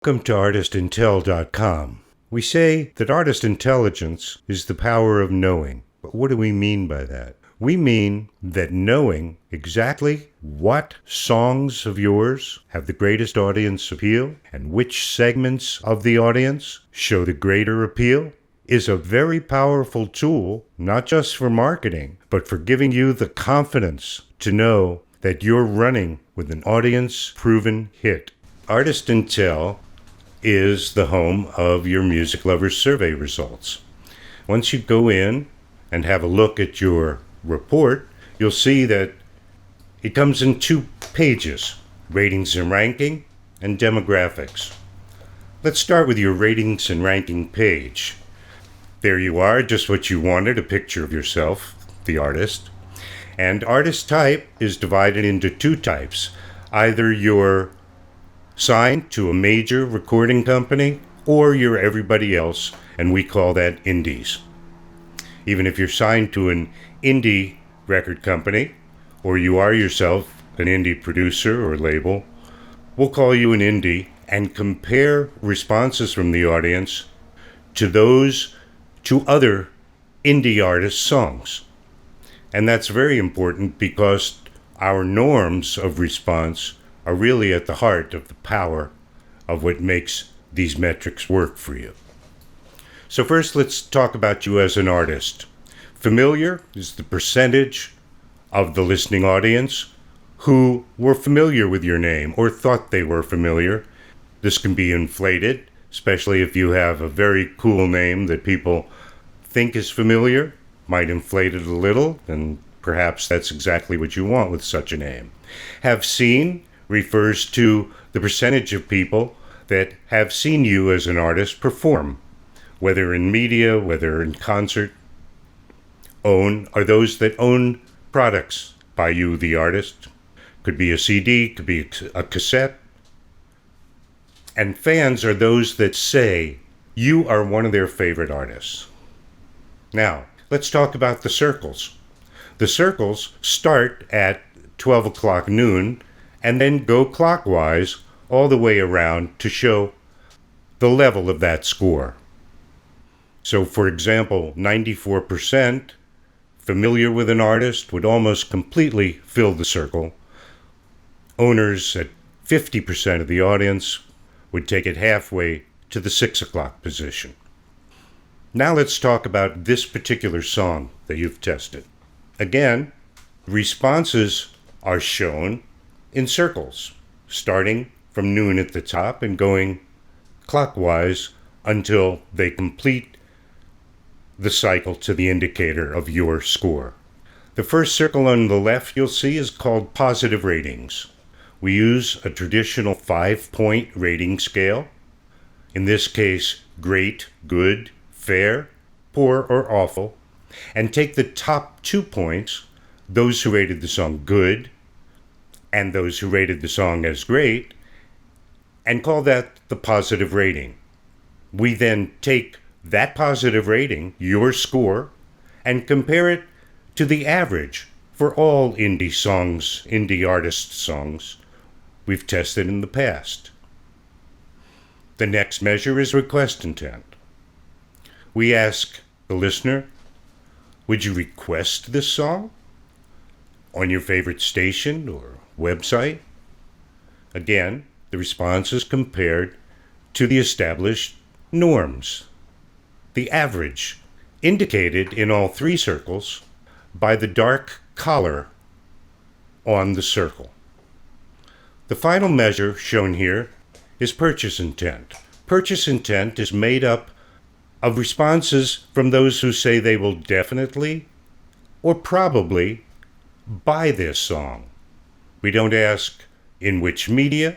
Welcome to artistintel.com. We say that artist intelligence is the power of knowing. But what do we mean by that? We mean that knowing exactly what songs of yours have the greatest audience appeal and which segments of the audience show the greater appeal is a very powerful tool, not just for marketing, but for giving you the confidence to know that you're running with an audience-proven hit. Artist Intel is the home of your music lovers survey results. Once you go in and have a look at your report, you'll see that it comes in 2 pages, ratings and ranking and demographics. Let's start with your ratings and ranking page. There you are, just what you wanted, a picture of yourself, the artist. And artist type is divided into 2 types. Either you're signed to a major recording company, or you're everybody else, and we call that indies. Even if you're signed to an indie record company, or you are yourself an indie producer or label, we'll call you an indie and compare responses from the audience to those to other indie artists' songs. And that's very important because our norms of response are really at the heart of the power of what makes these metrics work for you. So first, let's talk about you as an artist. Familiar is the percentage of the listening audience who were familiar with your name or thought they were familiar. This can be inflated, especially if you have a very cool name that people think is familiar. Might inflate it a little, and perhaps that's exactly what you want with such a name. Have seen refers to the percentage of people that have seen you as an artist perform, whether in media, whether in concert. Own are those that own products by you, the artist. Could be a CD, could be a cassette. And fans are those that say you are one of their favorite artists. Now, let's talk about the circles. The circles start at 12 o'clock noon and then go clockwise all the way around to show the level of that score. So, for example, 94% familiar with an artist would almost completely fill the circle. Owners at 50% of the audience would take it halfway to the 6 o'clock position. Now let's talk about this particular song that you've tested. Again, responses are shown in circles, starting from noon at the top and going clockwise until they complete the cycle to the indicator of your score. The first circle on the left you'll see is called positive ratings. We use a traditional 5-point rating scale. In this case, great, good, fair, poor, or awful, and take the top 2 points, those who rated the song good and those who rated the song as great, and call that the positive rating. We then take that positive rating, your score, and compare it to the average for all indie songs, indie artist songs we've tested in the past. The next measure is request intent. We ask the listener, would you request this song on your favorite station or website? Again, the response is compared to the established norms, the average, indicated in all 3 circles by the dark color on the circle. The final measure shown here is purchase intent. Purchase intent is made up of responses from those who say they will definitely or probably buy this song. We don't ask in which media.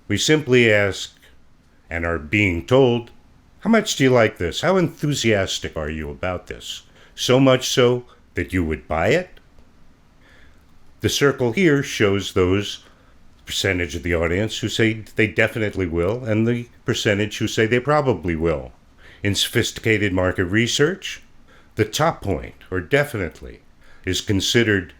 We simply ask and are being told, how much do you like this? How enthusiastic are you about this? So much so that you would buy it? The circle here shows those percentage of the audience who say they definitely will and the percentage who say they probably will. In sophisticated market research, the top point, or definitely, is considered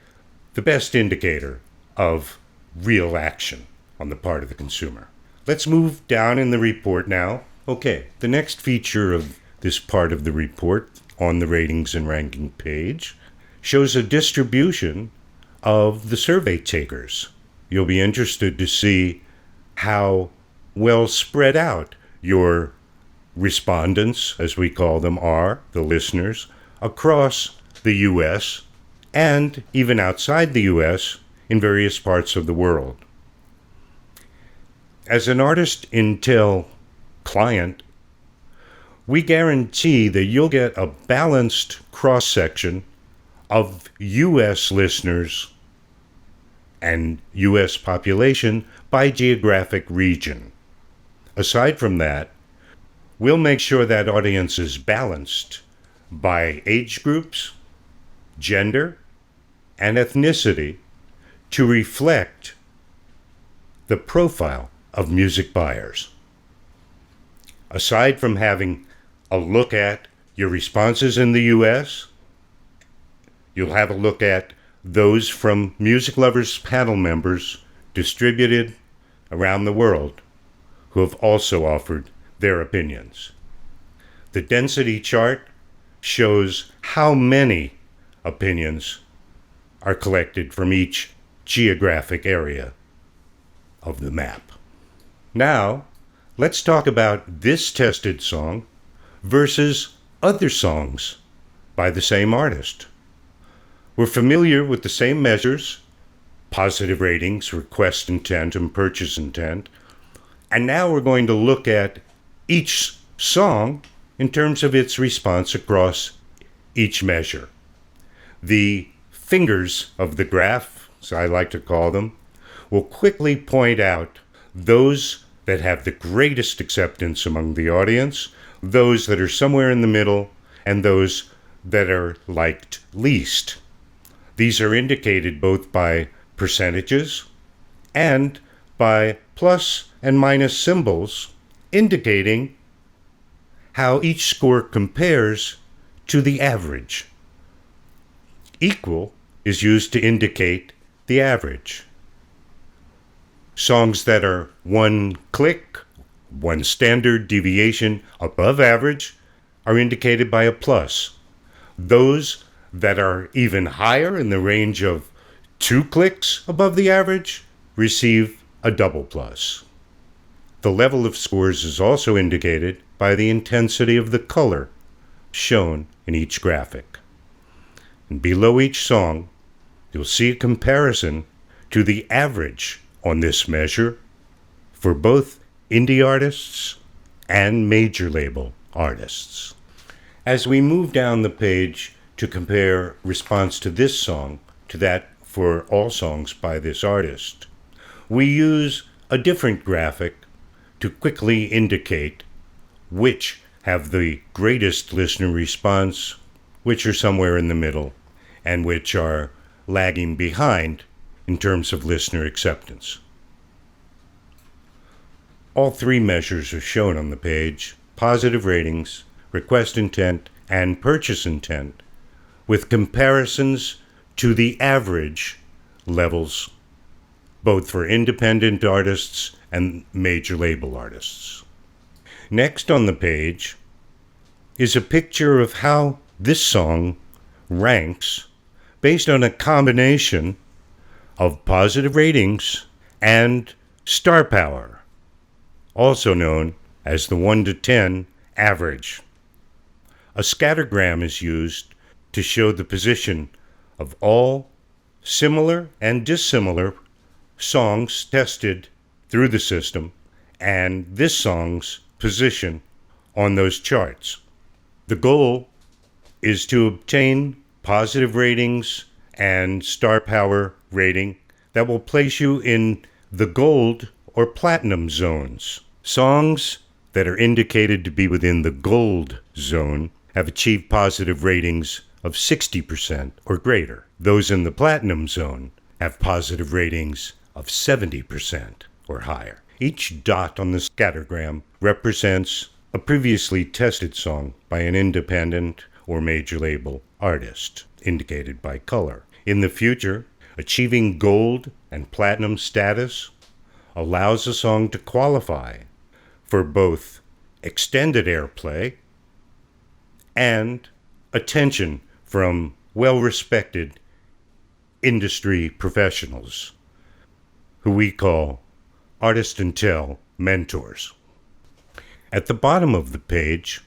the best indicator of real action on the part of the consumer. Let's move down in the report now. Okay, the next feature of this part of the report on the ratings and ranking page shows a distribution of the survey takers. You'll be interested to see how well spread out your respondents, as we call them, are, the listeners, across the U.S. and even outside the U.S. in various parts of the world. As an Artist Intel client, we guarantee that you'll get a balanced cross-section of U.S. listeners and U.S. population by geographic region. Aside from that, we'll make sure that audience is balanced by age groups, gender, and ethnicity to reflect the profile of music buyers. Aside from having a look at your responses in the U.S., you'll have a look at those from Music Lovers panel members distributed around the world who have also offered their opinions. The density chart shows how many opinions are collected from each geographic area of the map. Now, let's talk about this tested song versus other songs by the same artist. We're familiar with the same measures, positive ratings, request intent, and purchase intent, and now we're going to look at each song in terms of its response across each measure. The fingers of the graph, as I like to call them, will quickly point out those that have the greatest acceptance among the audience, those that are somewhere in the middle, and those that are liked least. These are indicated both by percentages and by plus and minus symbols indicating how each score compares to the average. Equal is used to indicate the average. Songs that are one click, one standard deviation above average are indicated by a plus. Those that are even higher in the range of 2 clicks above the average receive a double plus. The level of scores is also indicated by the intensity of the color shown in each graphic. And below each song, you'll see a comparison to the average on this measure for both indie artists and major label artists. As we move down the page to compare response to this song to that for all songs by this artist, we use a different graphic to quickly indicate which have the greatest listener response, which are somewhere in the middle, and which are lagging behind in terms of listener acceptance. All three measures are shown on the page: positive ratings, request intent, and purchase intent, with comparisons to the average levels, both for independent artists and major label artists. Next on the page is a picture of how this song ranks based on a combination of positive ratings and star power, also known as the 1 to 10 average. A scattergram is used to show the position of all similar and dissimilar songs tested through the system and this song's position on those charts. The goal is to obtain positive ratings and star power rating that will place you in the gold or platinum zones. Songs that are indicated to be within the gold zone have achieved positive ratings of 60% or greater. Those in the platinum zone have positive ratings of 70% or higher. Each dot on the scattergram represents a previously tested song by an independent or major label artist, indicated by color. In the future, achieving gold and platinum status allows a song to qualify for both extended airplay and attention from well-respected industry professionals who we call artist intel mentors. At the bottom of the page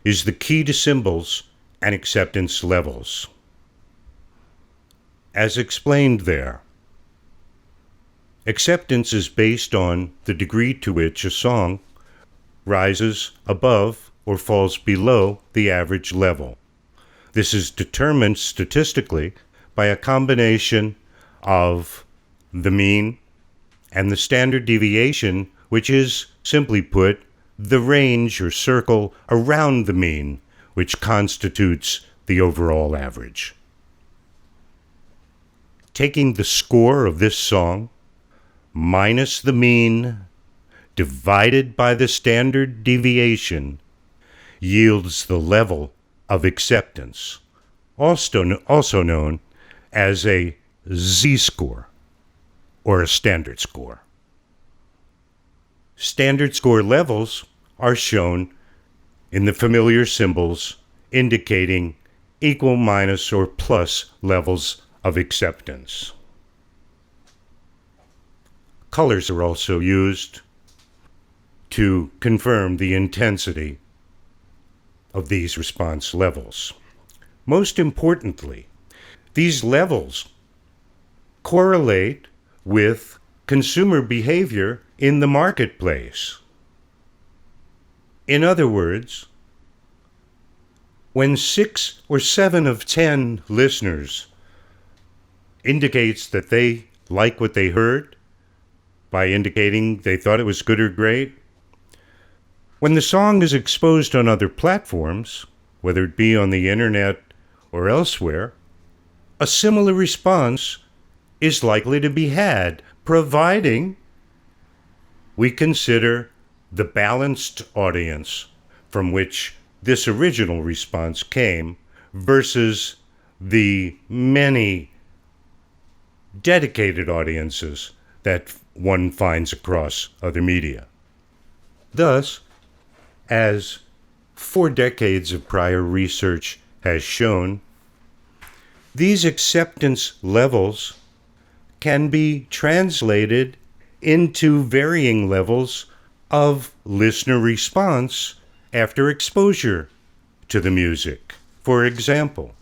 is the key to symbols and acceptance levels. As explained there, acceptance is based on the degree to which a song rises above or falls below the average level. This is determined statistically by a combination of the mean and the standard deviation, which is, simply put, the range or circle around the mean, which constitutes the overall average. Taking the score of this song minus the mean divided by the standard deviation yields the level of acceptance, also known as a z-score or a standard score. Standard score levels are shown in the familiar symbols indicating equal, minus, or plus levels of acceptance. Colors are also used to confirm the intensity of these response levels. Most importantly, these levels correlate with consumer behavior in the marketplace. In other words, when 6 or 7 of 10 listeners indicates that they like what they heard by indicating they thought it was good or great, when the song is exposed on other platforms, whether it be on the internet or elsewhere, a similar response is likely to be had, providing we consider the balanced audience from which this original response came versus the many dedicated audiences that one finds across other media. Thus, as 4 decades of prior research has shown, these acceptance levels can be translated into varying levels of listener response after exposure to the music. For example,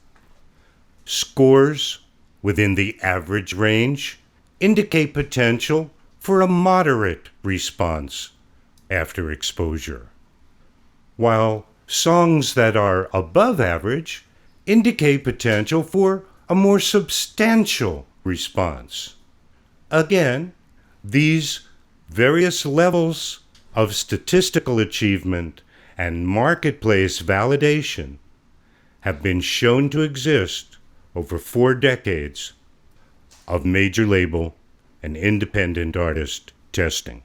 scores within the average range indicate potential for a moderate response after exposure, while songs that are above average indicate potential for a more substantial response. Again, these various levels of statistical achievement and marketplace validation have been shown to exist over 4 decades of major label and independent artist testing.